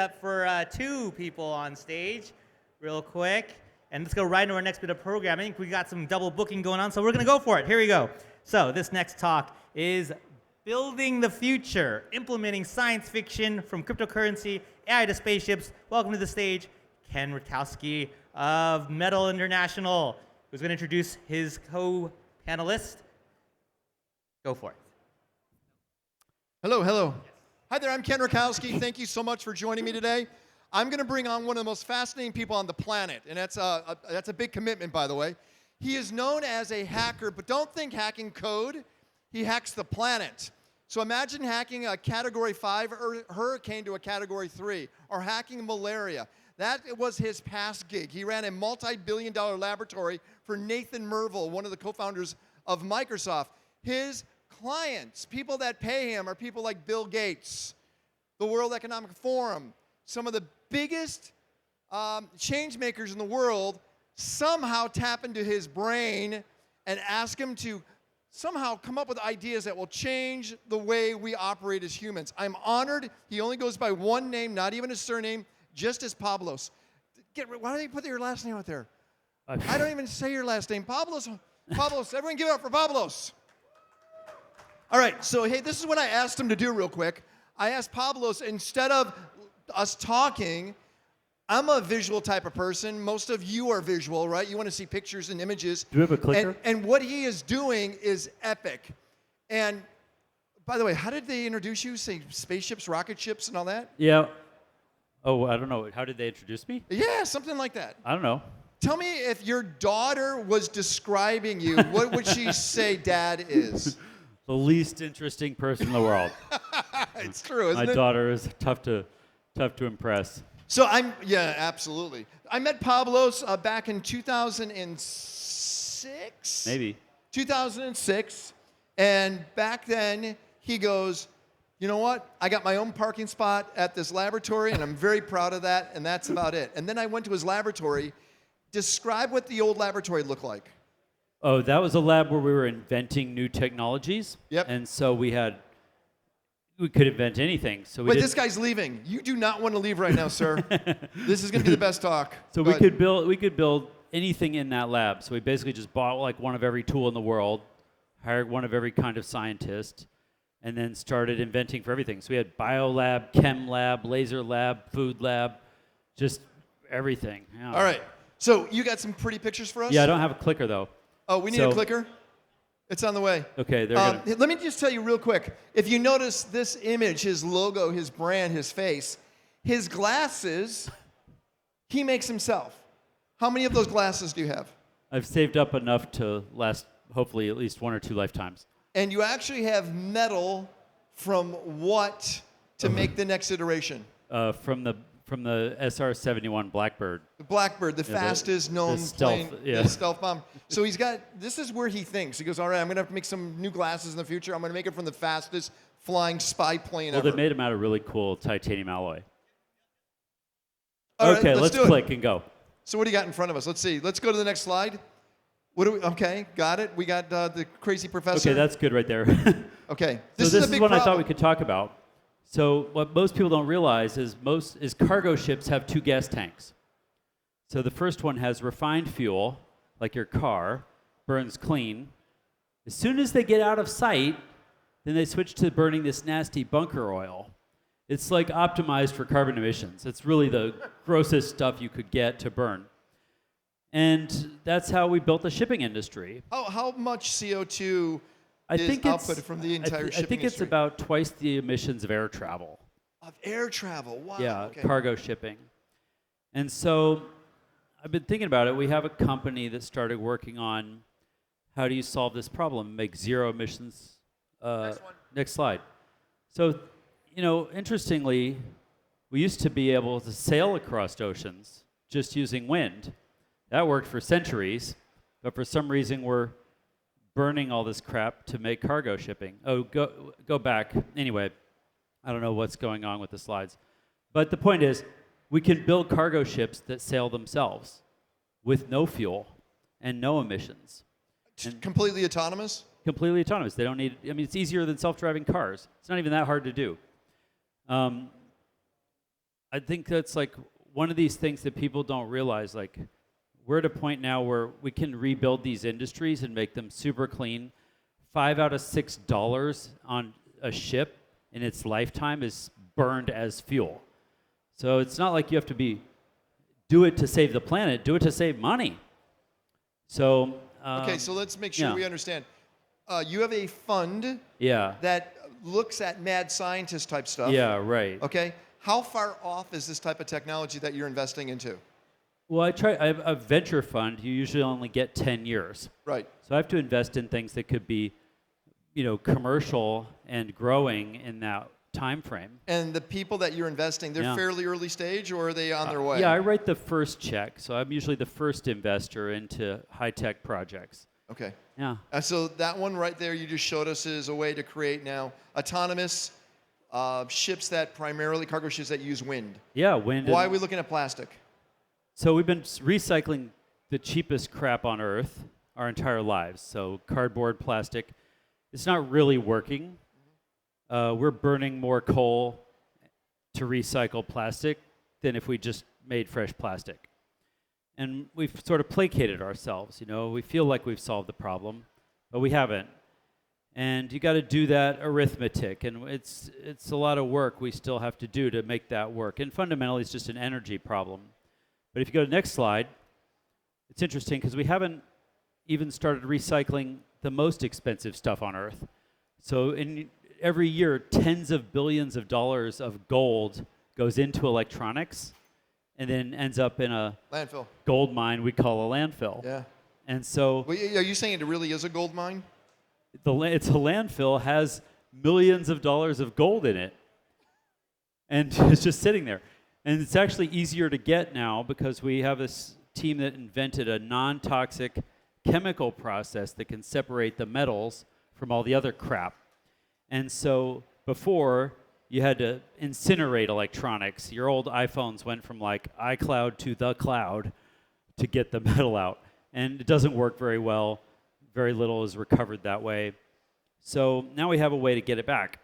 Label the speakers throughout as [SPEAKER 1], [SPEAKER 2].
[SPEAKER 1] Up for two people on stage, real quick. And let's go right into our next bit of programming. I think we got some double booking going on, so we're going to go for it. Here we go. So this next talk is Building the Future, Implementing Science Fiction from Cryptocurrency, AI to Spaceships. Welcome to the stage, Ken Rutkowski of Metal International, who's going to introduce his co-panelist. Go for it.
[SPEAKER 2] Hello, hello. Hi there, I'm Ken Rutkowski. Thank you so much for joining me today. I'm going to bring on one of the most fascinating people on the planet, and that's a big commitment, by the way. He is known as a hacker, but don't think hacking code. He hacks the planet. So imagine hacking a Category 5 hurricane to a Category 3, or hacking malaria. That was his past gig. He ran a multi-billion-dollar laboratory for Nathan Merville, one of the co-founders of Microsoft. His clients, people that pay him, are people like Bill Gates, the World Economic Forum, some of the biggest change makers in the world somehow tap into his brain and ask him to somehow come up with ideas that will change the way we operate as humans. I'm honored. He only goes by one name, not even his surname, just as Pablos. Why don't you put your last name out there? I don't even say your last name. Pablos, everyone give it up for Pablos. All right, so hey, this is what I asked him to do real quick. I asked Pablos, instead of us talking, I'm a visual type of person. Most of you are visual, right? You want to see pictures and images.
[SPEAKER 3] Do we have a clicker?
[SPEAKER 2] And what he is doing is epic. And by the way, how did they introduce you? Say spaceships, rocket ships, and all that?
[SPEAKER 3] Yeah. Oh, I don't know. How did they introduce me?
[SPEAKER 2] Yeah, something like that.
[SPEAKER 3] I don't know.
[SPEAKER 2] Tell me, if your daughter was describing you, what would she say Dad is?
[SPEAKER 3] The least interesting person in the world.
[SPEAKER 2] It's true, isn't it?
[SPEAKER 3] My daughter is tough to impress.
[SPEAKER 2] So yeah, absolutely. I met Pablos back in 2006?
[SPEAKER 3] Maybe.
[SPEAKER 2] 2006. And back then, he goes, you know what? I got my own parking spot at this laboratory, and I'm very proud of that, and that's about it. And then I went to his laboratory. Describe what the old laboratory looked like.
[SPEAKER 3] Oh, that was a lab where we were inventing new technologies.
[SPEAKER 2] Yep.
[SPEAKER 3] And so we could invent anything. So
[SPEAKER 2] Wait, this guy's leaving. You do not want to leave right now, sir. This is going to be the best talk.
[SPEAKER 3] So we could build anything in that lab. So we basically just bought like one of every tool in the world, hired one of every kind of scientist, and then started inventing for everything. So we had bio lab, chem lab, laser lab, food lab, just everything. Yeah.
[SPEAKER 2] All right. So you got some pretty pictures for us?
[SPEAKER 3] Yeah, I don't have a clicker though.
[SPEAKER 2] Oh, we need a clicker? It's on the way.
[SPEAKER 3] Okay,
[SPEAKER 2] let me just tell you real quick. If you notice this image, his logo, his brand, his face, his glasses, he makes himself. How many of those glasses do you have?
[SPEAKER 3] I've saved up enough to last, hopefully, at least 1 or 2 lifetimes.
[SPEAKER 2] And you actually have metal from what to make the next iteration?
[SPEAKER 3] From the SR-71 Blackbird.
[SPEAKER 2] The Blackbird, the fastest known plane, the stealth bomb. So this is where he thinks. He goes, all right, I'm going to have to make some new glasses in the future. I'm going to make it from the fastest flying spy plane ever.
[SPEAKER 3] Well, they made them out of really cool titanium alloy.
[SPEAKER 2] All
[SPEAKER 3] okay,
[SPEAKER 2] right,
[SPEAKER 3] let's click and go.
[SPEAKER 2] So what do you got in front of us? Let's see. Let's go to the next slide. Okay, got it. We got the crazy professor.
[SPEAKER 3] Okay, that's good right there.
[SPEAKER 2] Okay.
[SPEAKER 3] This is what I thought we could talk about. So what most people don't realize is cargo ships have 2 gas tanks. So the first one has refined fuel, like your car, burns clean. As soon as they get out of sight, then they switch to burning this nasty bunker oil. It's like optimized for carbon emissions. It's really the grossest stuff you could get to burn. And that's how we built the shipping industry.
[SPEAKER 2] How much CO2 is output from the entire shipping industry?
[SPEAKER 3] I think it's about twice the emissions of air travel.
[SPEAKER 2] Of air travel, wow.
[SPEAKER 3] Yeah,
[SPEAKER 2] okay.
[SPEAKER 3] Cargo shipping. And so I've been thinking about it. We have a company that started working on how do you solve this problem, make zero emissions. Next slide. So, interestingly, we used to be able to sail across oceans just using wind. That worked for centuries, but for some reason we're burning all this crap to make cargo shipping. Oh, go back. Anyway, I don't know what's going on with the slides. But the point is, we can build cargo ships that sail themselves with no fuel and no emissions. And
[SPEAKER 2] completely autonomous?
[SPEAKER 3] Completely autonomous. They don't need, it's easier than self-driving cars. It's not even that hard to do. I think that's like one of these things that people don't realize. Like, we're at a point now where we can rebuild these industries and make them super clean. $5 out of $6 on a ship in its lifetime is burned as fuel. So it's not like you have to do it to save the planet, do it to save money. So
[SPEAKER 2] Okay, so let's make sure we understand. You have a fund that looks at mad scientist type stuff.
[SPEAKER 3] Yeah, right.
[SPEAKER 2] Okay, how far off is this type of technology that you're investing into?
[SPEAKER 3] Well, I have a venture fund. You usually only get 10 years.
[SPEAKER 2] Right.
[SPEAKER 3] So I have to invest in things that could be, commercial and growing in that time frame.
[SPEAKER 2] And the people that you're investing, they're fairly early stage, or are they on their way?
[SPEAKER 3] Yeah, I write the first check. So I'm usually the first investor into high-tech projects.
[SPEAKER 2] Okay.
[SPEAKER 3] Yeah.
[SPEAKER 2] So that one right there you just showed us is a way to create now autonomous ships that primarily, cargo ships that use wind.
[SPEAKER 3] Yeah, wind.
[SPEAKER 2] Why are we looking at plastic?
[SPEAKER 3] So we've been recycling the cheapest crap on Earth our entire lives. So cardboard, plastic. It's not really working. We're burning more coal to recycle plastic than if we just made fresh plastic. And we've sort of placated ourselves. We feel like we've solved the problem, but we haven't. And you got to do that arithmetic, and it's a lot of work we still have to do to make that work. And fundamentally, it's just an energy problem. But if you go to the next slide, it's interesting because we haven't even started recycling the most expensive stuff on Earth. So every year, tens of billions of dollars of gold goes into electronics and then ends up in a
[SPEAKER 2] landfill
[SPEAKER 3] gold mine we call a landfill.
[SPEAKER 2] Yeah.
[SPEAKER 3] And so...
[SPEAKER 2] Well, are you saying it really is a gold mine?
[SPEAKER 3] It's a landfill, has millions of dollars of gold in it. And it's just sitting there. And it's actually easier to get now because we have this team that invented a non-toxic chemical process that can separate the metals from all the other crap. And so before, you had to incinerate electronics. Your old iPhones went from like iCloud to the cloud to get the metal out. And it doesn't work very well. Very little is recovered that way. So now we have a way to get it back.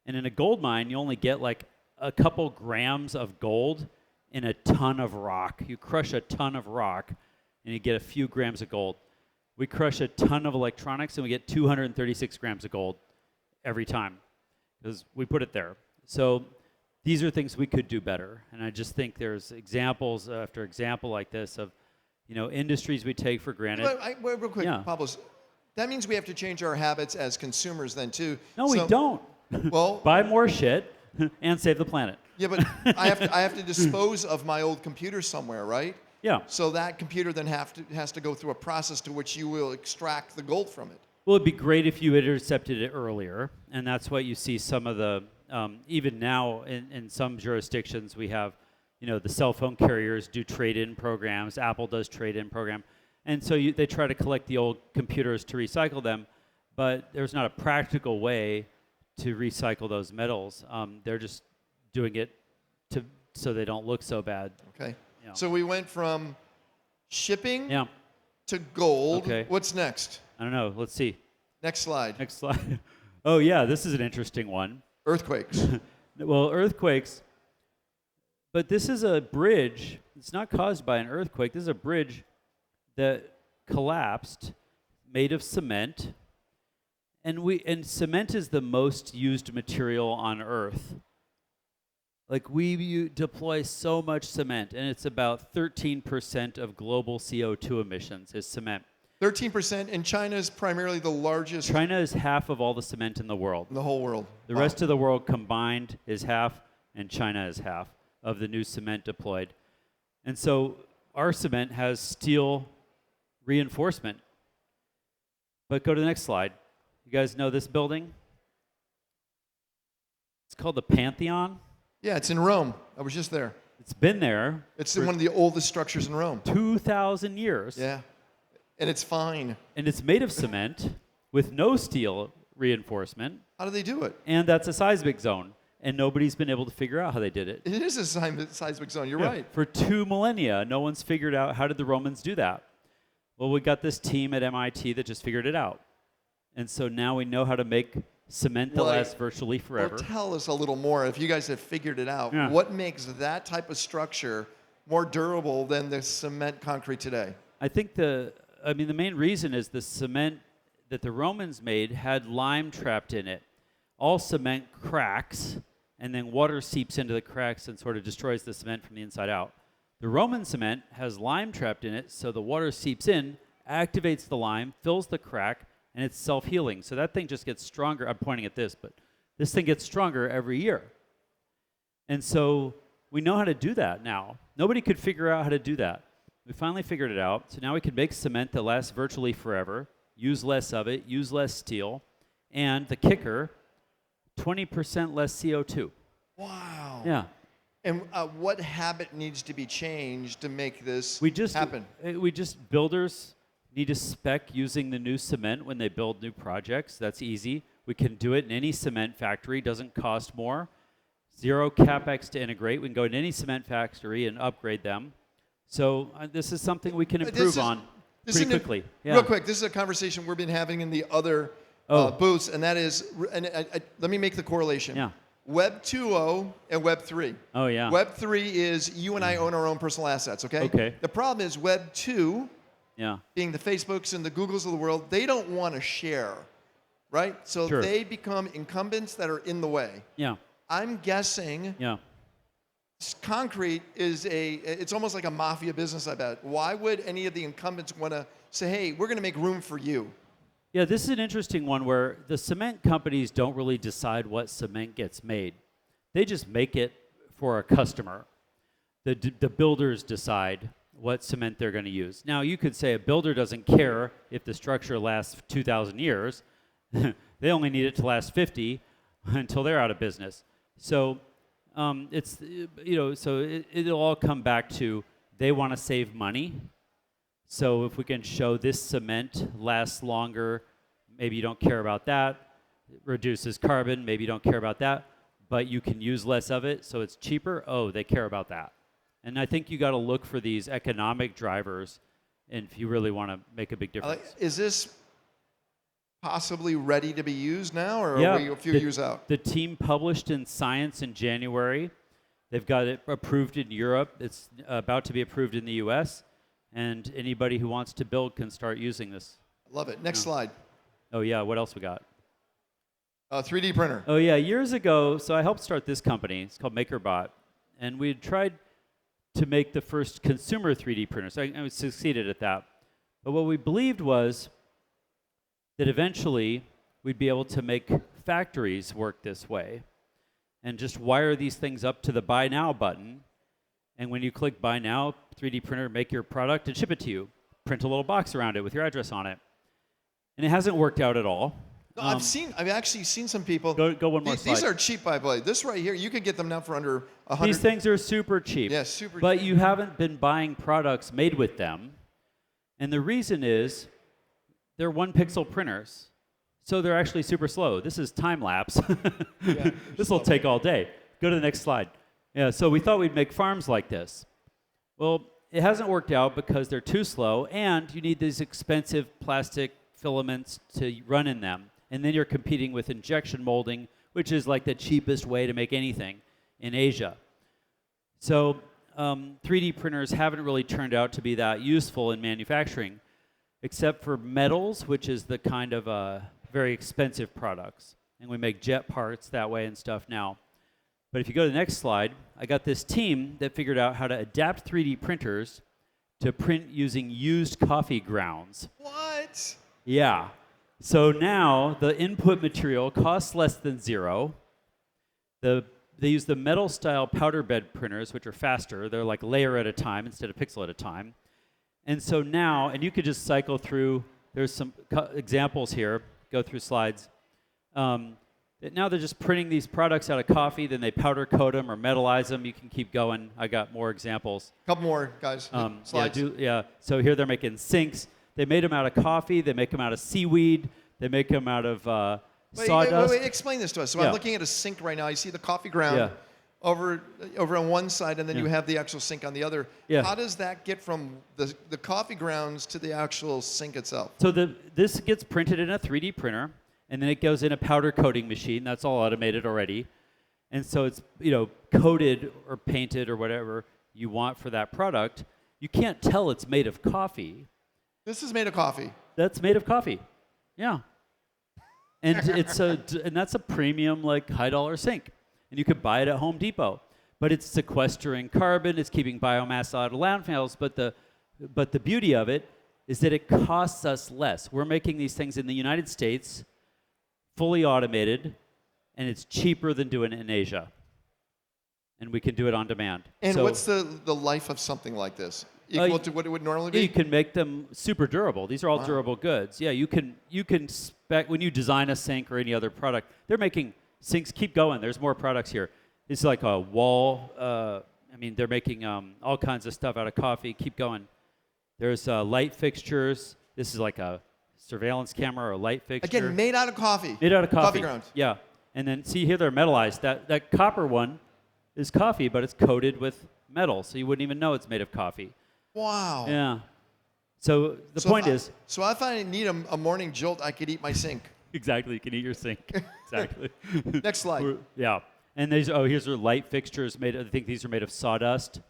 [SPEAKER 3] And in a gold mine, you only get like a couple grams of gold in a ton of rock. You crush a ton of rock, and you get a few grams of gold. We crush a ton of electronics, and we get 236 grams of gold every time because we put it there. So these are things we could do better. And I just think there's examples after example like this of industries we take for granted.
[SPEAKER 2] Wait, real quick, Pablos. That means we have to change our habits as consumers then, too.
[SPEAKER 3] No, we don't.
[SPEAKER 2] Well,
[SPEAKER 3] buy more shit and save the planet.
[SPEAKER 2] Yeah, but I have to dispose of my old computer somewhere, right?
[SPEAKER 3] Yeah.
[SPEAKER 2] So that computer then has to go through a process to which you will extract the gold from it.
[SPEAKER 3] Well, it'd be great if you intercepted it earlier, and that's why you see some of the, even now in some jurisdictions we have, the cell phone carriers do trade-in programs. Apple does trade-in program. And so they try to collect the old computers to recycle them, but there's not a practical way to recycle those metals. They're just doing it so they don't look so bad.
[SPEAKER 2] Okay. So we went from shipping to gold.
[SPEAKER 3] Okay.
[SPEAKER 2] What's next?
[SPEAKER 3] I don't know. Let's see.
[SPEAKER 2] Next slide.
[SPEAKER 3] Next slide. Oh, yeah, this is an interesting one.
[SPEAKER 2] Earthquakes.
[SPEAKER 3] Well, earthquakes. But this is a bridge. It's not caused by an earthquake. This is a bridge that collapsed, made of cement. And cement is the most used material on Earth. Like we deploy so much cement, and it's about 13% of global CO2 emissions is cement.
[SPEAKER 2] 13%, and China is primarily the largest.
[SPEAKER 3] China is half of all the cement in the world.
[SPEAKER 2] In the whole world.
[SPEAKER 3] The rest of the world combined is half, and China is half of the new cement deployed. And so our cement has steel reinforcement. But go to the next slide. You guys know this building? It's called the Pantheon.
[SPEAKER 2] Yeah, it's in Rome. I was just there.
[SPEAKER 3] It's been there.
[SPEAKER 2] It's one of the oldest structures in Rome.
[SPEAKER 3] 2,000 years.
[SPEAKER 2] Yeah. And it's fine.
[SPEAKER 3] And it's made of cement with no steel reinforcement.
[SPEAKER 2] How do they do it?
[SPEAKER 3] And that's a seismic zone. And nobody's been able to figure out how they did it.
[SPEAKER 2] It is a seismic zone. You're right.
[SPEAKER 3] For 2 millennia, no one's figured out how did the Romans do that. Well, we got this team at MIT that just figured it out. And so now we know how to make cement that lasts virtually forever.
[SPEAKER 2] Well, tell us a little more if you guys have figured it out.
[SPEAKER 3] Yeah.
[SPEAKER 2] What makes that type of structure more durable than the cement concrete today?
[SPEAKER 3] I think the main reason is the cement that the Romans made had lime trapped in it. All cement cracks, and then water seeps into the cracks and sort of destroys the cement from the inside out. The Roman cement has lime trapped in it, so the water seeps in, activates the lime, fills the crack, and it's self-healing. So that thing just gets stronger. I'm pointing at this, but this thing gets stronger every year. And so we know how to do that now. Nobody could figure out how to do that. We finally figured it out. So now we can make cement that lasts virtually forever, use less of it, use less steel, and the kicker, 20% less CO2.
[SPEAKER 2] Wow.
[SPEAKER 3] Yeah.
[SPEAKER 2] And what habit needs to be changed to make this happen?
[SPEAKER 3] Builders need to spec using the new cement when they build new projects. That's easy. We can do it in any cement factory. Doesn't cost more. Zero capex to integrate. We can go in any cement factory and upgrade them. So this is something we can improve on pretty quickly. Yeah.
[SPEAKER 2] Real quick, this is a conversation we've been having in the other booths, and that is, let me make the correlation.
[SPEAKER 3] Yeah.
[SPEAKER 2] Web 2.0 and Web 3.
[SPEAKER 3] Oh, yeah.
[SPEAKER 2] Web 3 is you and I own our own personal assets, okay?
[SPEAKER 3] Okay.
[SPEAKER 2] The problem is Web 2,
[SPEAKER 3] Yeah.
[SPEAKER 2] being the Facebooks and the Googles of the world, they don't want to share, right? So
[SPEAKER 3] Sure.
[SPEAKER 2] they become incumbents that are in the way.
[SPEAKER 3] Yeah.
[SPEAKER 2] I'm guessing
[SPEAKER 3] Yeah.
[SPEAKER 2] concrete is it's almost like a mafia business, I bet. Why would any of the incumbents want to say, hey, we're going to make room for you?
[SPEAKER 3] Yeah, this is an interesting one where the cement companies don't really decide what cement gets made. They just make it for a customer. The builders decide what cement they're going to use. Now, you could say a builder doesn't care if the structure lasts 2,000 years. They only need it to last 50 until they're out of business. So it'll all come back to they want to save money. So if we can show this cement lasts longer, maybe you don't care about that. It reduces carbon, maybe you don't care about that, but you can use less of it, so it's cheaper. Oh, they care about that. And I think you got to look for these economic drivers, and if you really want to make a big difference.
[SPEAKER 2] Is this possibly ready to be used now, or
[SPEAKER 3] Yeah,
[SPEAKER 2] are we a few years out?
[SPEAKER 3] The team published in Science in January. They've got it approved in Europe. It's about to be approved in the U.S., and anybody who wants to build can start using this.
[SPEAKER 2] Love it. Next slide.
[SPEAKER 3] Oh, yeah, what else we got?
[SPEAKER 2] 3D printer.
[SPEAKER 3] Oh, yeah, years ago, so I helped start this company. It's called MakerBot, and we had tried to make the first consumer 3D printer. So I succeeded at that. But what we believed was that eventually we'd be able to make factories work this way and just wire these things up to the Buy Now button. And when you click Buy Now, 3D printer, make your product and ship it to you. Print a little box around it with your address on it. And it hasn't worked out at all.
[SPEAKER 2] No, I've actually seen some people.
[SPEAKER 3] Go one more slide.
[SPEAKER 2] These are cheap, by the way. This right here, you could get them now for under 100.
[SPEAKER 3] These things are super cheap.
[SPEAKER 2] Yeah, super
[SPEAKER 3] But
[SPEAKER 2] cheap.
[SPEAKER 3] you haven't been buying products made with them. And the reason is they're 1-pixel printers. So they're actually super slow. This is time lapse. This will take all day. Go to the next slide. Yeah, so we thought we'd make farms like this. Well, it hasn't worked out because they're too slow, and you need these expensive plastic filaments to run in them. And then you're competing with injection molding, which is like the cheapest way to make anything in Asia. So 3D printers haven't really turned out to be that useful in manufacturing, except for metals, which is the kind of very expensive products. And we make jet parts that way and stuff now. But if you go to the next slide, I got this team that figured out how to adapt 3D printers to print using used coffee grounds.
[SPEAKER 2] What?
[SPEAKER 3] Yeah. So now the input material costs less than zero. They use the metal-style powder bed printers, which are faster. They're like layer at a time instead of pixel at a time. And so now, and you could just cycle through, there's some examples here, go through slides. Now they're just printing these products out of coffee, then they powder coat them or metalize them. You can keep going. I got more examples.
[SPEAKER 2] Couple more, guys. Slides.
[SPEAKER 3] So here they're making sinks. They made them out of coffee. They make them out of seaweed. They make them out of sawdust.
[SPEAKER 2] Wait, explain this to us. So
[SPEAKER 3] Yeah.
[SPEAKER 2] I'm looking at a sink right now. You see the coffee ground over on one side, and then you have the actual sink on the other.
[SPEAKER 3] Yeah.
[SPEAKER 2] How does that get from the coffee grounds to the actual sink itself?
[SPEAKER 3] So this gets printed in a 3D printer, and then it goes in a powder coating machine. That's all automated already. And so it's, coated or painted or whatever you want for that product. You can't tell it's made of coffee.
[SPEAKER 2] This is made of coffee.
[SPEAKER 3] That's made of coffee. Yeah. And and that's a premium, like, high-dollar sink. And you could buy it at Home Depot. But it's sequestering carbon, it's keeping biomass out of landfills, but the beauty of it is that it costs us less. We're making these things in the United States, fully automated, and it's cheaper than doing it in Asia. And we can do it on demand.
[SPEAKER 2] And
[SPEAKER 3] so,
[SPEAKER 2] what's the life of something like this? Equal to what it would normally be?
[SPEAKER 3] You can make them super durable. These are all durable goods. Yeah, you can spec when you design a sink or any other product. They're making sinks. Keep going. There's more products here. It's like a wall. They're making all kinds of stuff out of coffee. Keep going. There's light fixtures. This is like a surveillance camera or a light fixture.
[SPEAKER 2] Again, made out of coffee.
[SPEAKER 3] Made out of coffee.
[SPEAKER 2] Coffee grounds.
[SPEAKER 3] Yeah. And then see here, they're metallized. That copper one is coffee, but it's coated with metal, so you wouldn't even know it's made of coffee.
[SPEAKER 2] Wow.
[SPEAKER 3] Yeah. So the point is.
[SPEAKER 2] So if I need a morning jolt, I could eat my sink.
[SPEAKER 3] Exactly. You can eat your sink. Exactly.
[SPEAKER 2] Next slide.
[SPEAKER 3] Yeah. And here's our light fixtures made. I think these are made of sawdust.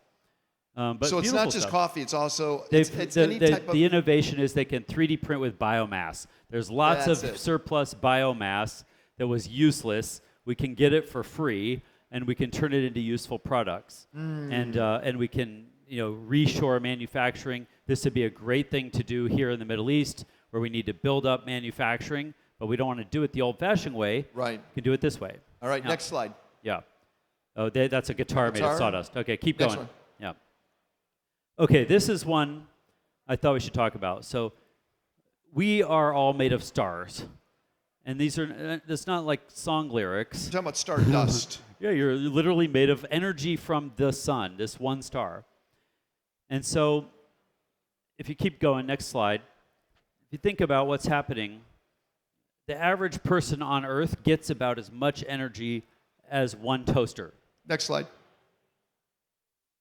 [SPEAKER 3] But
[SPEAKER 2] so it's not just
[SPEAKER 3] stuff.
[SPEAKER 2] coffee. It's also
[SPEAKER 3] the innovation is they can 3D print with biomass. There's lots of surplus biomass that was useless. We can get it for free, and we can turn it into useful products. And we can reshore manufacturing. This would be a great thing to do here in the Middle East, where we need to build up manufacturing, but we don't want to do it the old-fashioned way.
[SPEAKER 2] Right.
[SPEAKER 3] We can do it this way.
[SPEAKER 2] All right. Next slide.
[SPEAKER 3] Yeah. Oh, that's a guitar made of sawdust. Okay, keep
[SPEAKER 2] Next
[SPEAKER 3] going.
[SPEAKER 2] one.
[SPEAKER 3] Yeah. Okay, this is one I thought we should talk about. So we are all made of stars. And these are, it's not like song lyrics.
[SPEAKER 2] You're talking about stardust.
[SPEAKER 3] Yeah, you're literally made of energy from the sun, this one star. And so if you keep going, next slide, if you think about what's happening, the average person on Earth gets about as much energy as one toaster.
[SPEAKER 2] Next slide.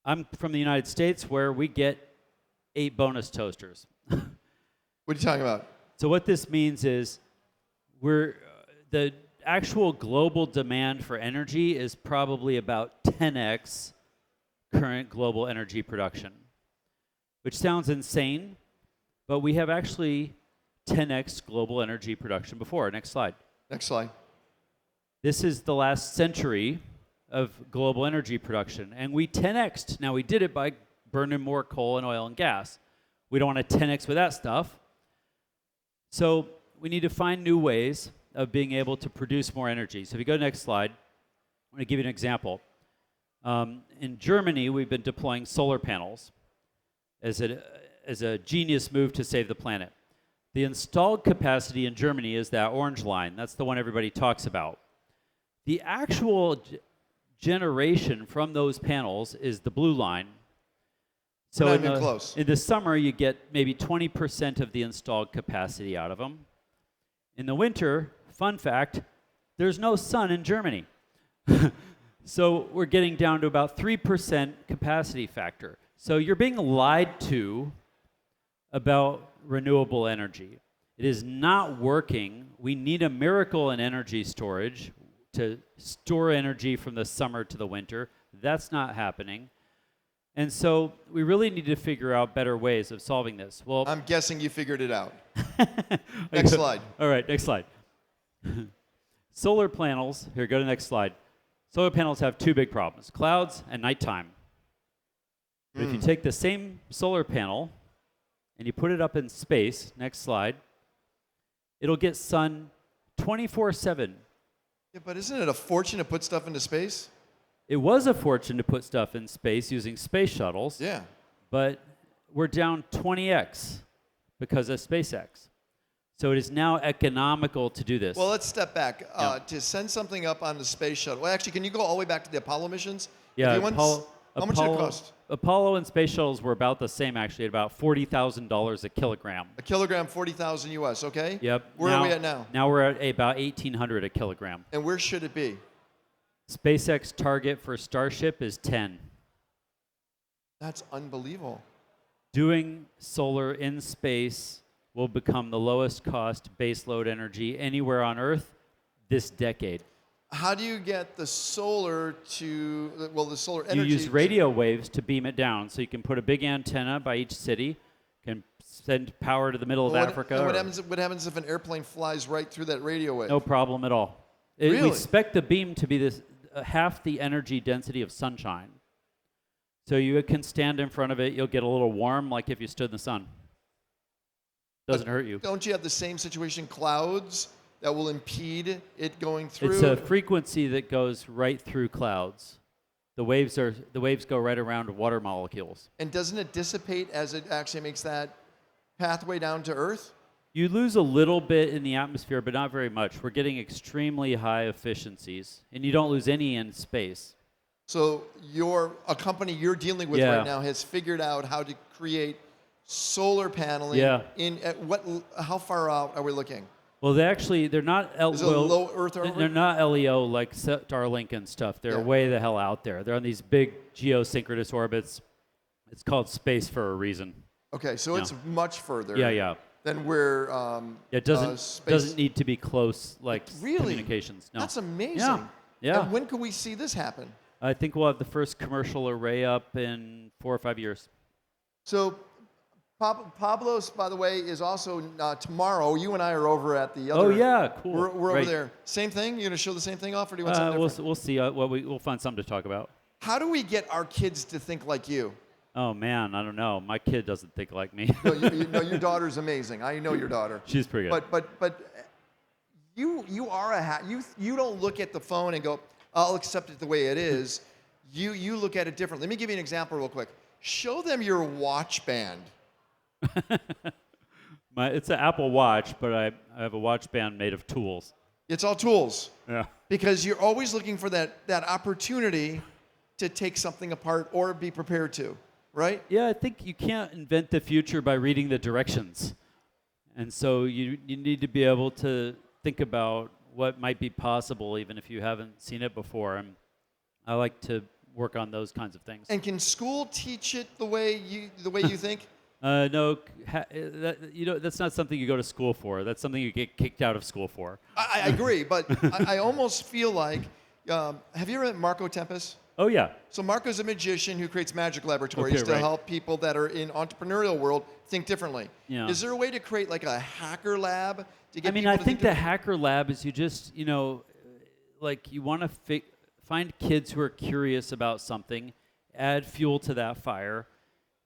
[SPEAKER 3] I'm from the United States, where we get 8 bonus toasters.
[SPEAKER 2] What are you talking about?
[SPEAKER 3] So what this means is the actual global demand for energy is probably about 10x current global energy production, which sounds insane, but we have actually 10x global energy production before. Next slide.
[SPEAKER 2] Next slide.
[SPEAKER 3] This is the last century of global energy production, and we 10x'd. Now, we did it by burning more coal and oil and gas. We don't want to 10x with that stuff. So we need to find new ways of being able to produce more energy. So if you go to the next slide, I'm going to give you an example. In Germany, we've been deploying solar panels as a genius move to save the planet. The installed capacity in Germany is that orange line. That's the one everybody talks about. The actual generation from those panels is the blue line. So in the summer, you get maybe 20% of the installed capacity out of them. In the winter, fun fact, there's no sun in Germany. So we're getting down to about 3% capacity factor. So you're being lied to about renewable energy. It is not working. We need a miracle in energy storage to store energy from the summer to the winter. That's not happening. And so we really need to figure out better ways of solving this. Well,
[SPEAKER 2] I'm guessing you figured it out. Next slide.
[SPEAKER 3] All right, next slide. Solar panels, here, go to the next slide. Solar panels have 2 big problems, clouds and nighttime. But if you take the same solar panel and you put it up in space, next slide, it'll get sun 24/7.
[SPEAKER 2] Yeah, but isn't it a fortune to put stuff into space?
[SPEAKER 3] It was a fortune to put stuff in space using space shuttles.
[SPEAKER 2] Yeah.
[SPEAKER 3] But we're down 20x because of SpaceX. So it is now economical to do this.
[SPEAKER 2] Well, let's step back. To send something up on the space shuttle. Well, actually, can you go all the way back to the Apollo missions?
[SPEAKER 3] Yeah.
[SPEAKER 2] How much did it cost?
[SPEAKER 3] Apollo and space shuttles were about the same, actually, at about $40,000 a kilogram.
[SPEAKER 2] A kilogram, 40,000 US, okay?
[SPEAKER 3] Yep.
[SPEAKER 2] Where are we at now?
[SPEAKER 3] Now we're at about 1,800 a kilogram.
[SPEAKER 2] And where should it be?
[SPEAKER 3] SpaceX target for Starship is 10.
[SPEAKER 2] That's unbelievable.
[SPEAKER 3] Doing solar in space will become the lowest cost baseload energy anywhere on Earth this decade.
[SPEAKER 2] How do you get the solar to, well, the solar energy?
[SPEAKER 3] You use radio waves to beam it down. So you can put a big antenna by each city, can send power to the middle of Africa.
[SPEAKER 2] And what happens if an airplane flies right through that radio wave?
[SPEAKER 3] No problem at all.
[SPEAKER 2] Really?
[SPEAKER 3] We expect the beam to be this half the energy density of sunshine. So you can stand in front of it. You'll get a little warm, like if you stood in the sun. Doesn't hurt you.
[SPEAKER 2] Don't you have the same situation, clouds, that will impede it going through?
[SPEAKER 3] It's a frequency that goes right through clouds. The waves go right around water molecules.
[SPEAKER 2] And doesn't it dissipate as it actually makes that pathway down to Earth?
[SPEAKER 3] You lose a little bit in the atmosphere, but not very much. We're getting extremely high efficiencies, and you don't lose any in space.
[SPEAKER 2] So a company you're dealing with
[SPEAKER 3] Yeah.
[SPEAKER 2] right now has figured out how to create solar paneling.
[SPEAKER 3] Yeah.
[SPEAKER 2] How far out are we looking?
[SPEAKER 3] Well, they're not
[SPEAKER 2] Is it low Earth orbit?
[SPEAKER 3] They're not LEO like Starlink and stuff. They're way the hell out there. They're on these big geosynchronous orbits. It's called space for a reason.
[SPEAKER 2] Okay, so it's much further.
[SPEAKER 3] Yeah.
[SPEAKER 2] Than where
[SPEAKER 3] It doesn't need to be close like
[SPEAKER 2] Really?
[SPEAKER 3] communications. No.
[SPEAKER 2] That's amazing.
[SPEAKER 3] Yeah.
[SPEAKER 2] And when can we see this happen?
[SPEAKER 3] I think we'll have the first commercial array up in 4 or 5 years.
[SPEAKER 2] So Pablos, by the way, is also tomorrow. You and I are over at the other.
[SPEAKER 3] Oh yeah, cool.
[SPEAKER 2] We're over
[SPEAKER 3] Great.
[SPEAKER 2] there. Same thing. You're gonna show the same thing off, or do you want something different?
[SPEAKER 3] We'll see. We'll find something to talk about.
[SPEAKER 2] How do we get our kids to think like you?
[SPEAKER 3] Oh man, I don't know. My kid doesn't think like me.
[SPEAKER 2] No, your daughter's amazing. I know your daughter.
[SPEAKER 3] She's pretty good.
[SPEAKER 2] But you are you don't look at the phone and go, I'll accept it the way it is. You look at it differently. Let me give you an example real quick. Show them your watch band.
[SPEAKER 3] It's an Apple Watch, but I have a watch band made of tools.
[SPEAKER 2] It's all tools.
[SPEAKER 3] Yeah.
[SPEAKER 2] Because you're always looking for that opportunity to take something apart or be prepared to, right?
[SPEAKER 3] Yeah, I think you can't invent the future by reading the directions. And so you need to be able to think about what might be possible even if you haven't seen it before. And I like to work on those kinds of things.
[SPEAKER 2] And can school teach it the way you think?
[SPEAKER 3] No, that's not something you go to school for. That's something you get kicked out of school for.
[SPEAKER 2] I agree, but I almost feel like, have you ever met Marco Tempest?
[SPEAKER 3] Oh, yeah.
[SPEAKER 2] So Marco's a magician who creates magic laboratories to
[SPEAKER 3] right.
[SPEAKER 2] help people that are in entrepreneurial world think differently.
[SPEAKER 3] Yeah.
[SPEAKER 2] Is there a way to create like a hacker lab to get people
[SPEAKER 3] I
[SPEAKER 2] to
[SPEAKER 3] think the
[SPEAKER 2] differently?
[SPEAKER 3] hacker lab is you just, like you want to find kids who are curious about something, add fuel to that fire.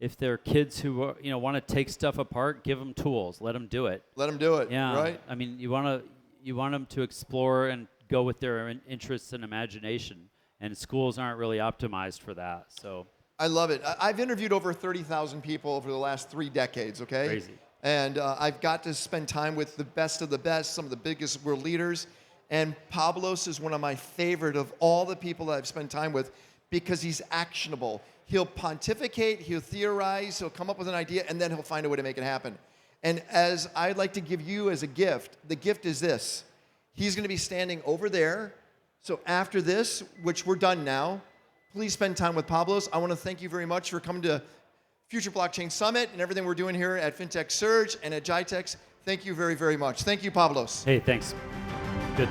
[SPEAKER 3] If they're kids who want to take stuff apart, give them tools, let them do it.
[SPEAKER 2] Let them do it,
[SPEAKER 3] Yeah.
[SPEAKER 2] right?
[SPEAKER 3] I mean, you want them to explore and go with their interests and imagination. And schools aren't really optimized for that. So
[SPEAKER 2] I love it. I've interviewed over 30,000 people over the last 3 decades, okay?
[SPEAKER 3] Crazy.
[SPEAKER 2] And I've got to spend time with the best of the best, some of the biggest world leaders. And Pablos is one of my favorite of all the people that I've spent time with because he's actionable. He'll pontificate, he'll theorize, he'll come up with an idea, and then he'll find a way to make it happen. And as I'd like to give you as a gift, the gift is this. He's going to be standing over there. So after this, which we're done now, please spend time with Pablos. I want to thank you very much for coming to Future Blockchain Summit and everything we're doing here at FinTech Surge and at GITEX. Thank you very, very much. Thank you, Pablos.
[SPEAKER 3] hey, thanks. Good.